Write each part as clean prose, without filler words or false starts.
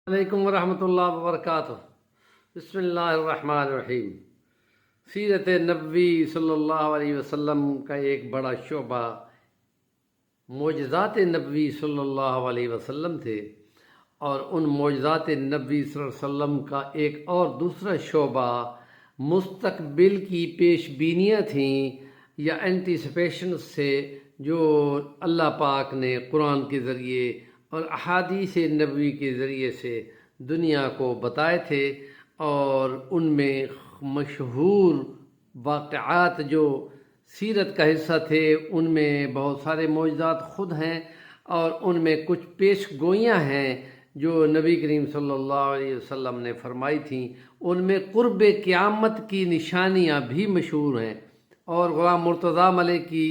علیکم ورحمۃ اللہ وبرکاتہ۔ بسم اللہ الرحمن الرحیم۔ سیرت نبوی صلی اللہ علیہ وسلم کا ایک بڑا شعبہ معجزات نبوی صلی اللہ علیہ وسلم تھے، اور ان معجزات نبوی صلی اللہ علیہ وسلم کا ایک اور دوسرا شعبہ مستقبل کی پیش بینیاں تھیں یا اینٹیسپیشنز سے، جو اللہ پاک نے قرآن کے ذریعے اور احادیث نبوی کے ذریعے سے دنیا کو بتائے تھے، اور ان میں مشہور واقعات جو سیرت کا حصہ تھے ان میں بہت سارے معجزات خود ہیں، اور ان میں کچھ پیش گوئیاں ہیں جو نبی کریم صلی اللہ علیہ وسلم نے فرمائی تھیں۔ ان میں قرب قیامت کی نشانیاں بھی مشہور ہیں، اور غلام مرتضیٰ ملک کی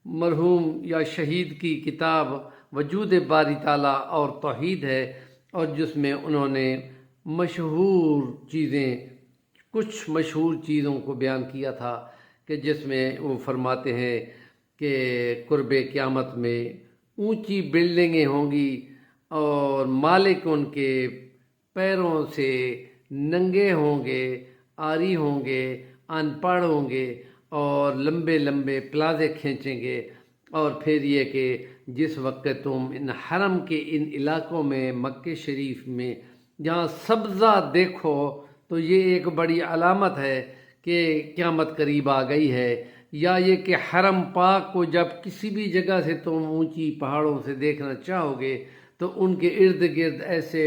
مرحوم یا شہید کی کتاب وجود باری تعالیٰ اور توحید ہے، اور جس میں انہوں نے کچھ مشہور چیزوں کو بیان کیا تھا، کہ جس میں وہ فرماتے ہیں کہ قرب قیامت میں اونچی بلڈنگیں ہوں گی، اور مالک ان کے پیروں سے ننگے ہوں گے، عاری ہوں گے، ان پڑھ ہوں گے، اور لمبے لمبے پلازے کھینچیں گے۔ اور پھر یہ کہ جس وقت تم ان حرم کے ان علاقوں میں مکہ شریف میں جہاں سبزہ دیکھو، تو یہ ایک بڑی علامت ہے کہ قیامت قریب آ گئی ہے۔ یا یہ کہ حرم پاک کو جب کسی بھی جگہ سے تم اونچی پہاڑوں سے دیکھنا چاہو گے، تو ان کے ارد گرد ایسے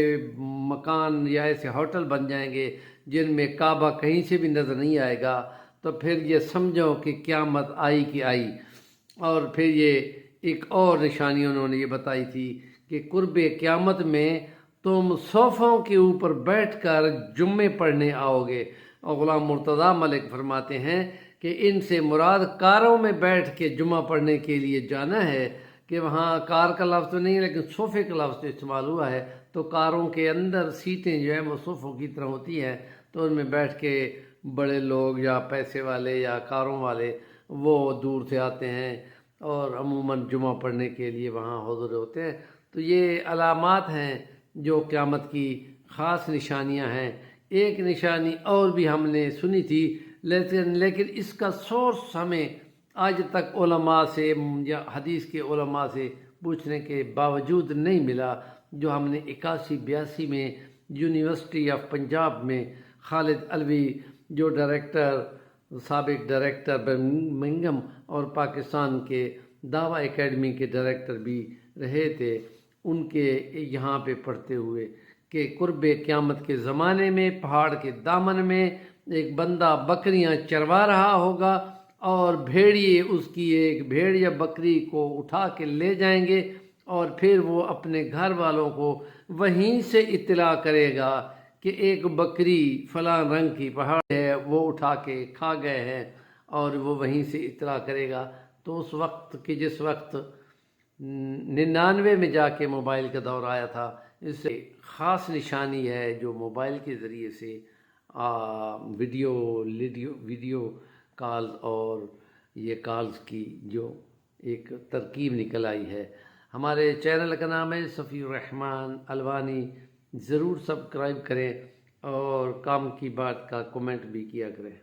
مکان یا ایسے ہوٹل بن جائیں گے جن میں کعبہ کہیں سے بھی نظر نہیں آئے گا۔ تو پھر یہ سمجھو کہ قیامت آئی کہ آئی۔ اور پھر یہ ایک اور نشانی انہوں نے یہ بتائی تھی کہ قرب قیامت میں تم صوفوں کے اوپر بیٹھ کر جمعے پڑھنے آؤ گے۔ اور غلام مرتضیٰ ملک فرماتے ہیں کہ ان سے مراد کاروں میں بیٹھ کے جمعہ پڑھنے کے لیے جانا ہے، کہ وہاں کار کا لفظ تو نہیں ہے لیکن صوفے کا لفظ استعمال ہوا ہے۔ تو کاروں کے اندر سیٹیں جو ہیں وہ صوفوں کی طرح ہوتی ہیں، تو ان میں بیٹھ کے بڑے لوگ یا پیسے والے یا کاروں والے وہ دور سے آتے ہیں، اور عموماً جمعہ پڑھنے کے لیے وہاں حاضر ہوتے ہیں۔ تو یہ علامات ہیں جو قیامت کی خاص نشانیاں ہیں۔ ایک نشانی اور بھی ہم نے سنی تھی، لیکن اس کا سورس ہمیں آج تک علماء سے یا حدیث کے علماء سے پوچھنے کے باوجود نہیں ملا، جو ہم نے 81-82 میں یونیورسٹی آف پنجاب میں خالد علوی، جو سابق ڈائریکٹر برمنگھم اور پاکستان کے دعویٰ اکیڈمی کے ڈائریکٹر بھی رہے تھے، ان کے یہاں پہ پڑھتے ہوئے کہ قرب قیامت کے زمانے میں پہاڑ کے دامن میں ایک بندہ بکریاں چروا رہا ہوگا، اور بھیڑیے اس کی ایک بھیڑ یا بکری کو اٹھا کے لے جائیں گے، اور پھر وہ اپنے گھر والوں کو وہیں سے اطلاع کرے گا کہ ایک بکری فلاں رنگ کی پہاڑ ہے، وہ اٹھا کے کھا گئے ہیں، اور وہ وہیں سے اطلاع کرے گا۔ تو اس وقت جس وقت 99 میں جا کے موبائل کا دور آیا تھا، اس سے خاص نشانی ہے جو موبائل کے ذریعے سے ویڈیو کالز اور یہ کالز کی جو ایک ترکیب نکل آئی ہے۔ ہمارے چینل کا نام ہے صفی الرحمن الوانی، ضرور سبسکرائب کریں، اور کام کی بات کا کومنٹ بھی کیا کریں۔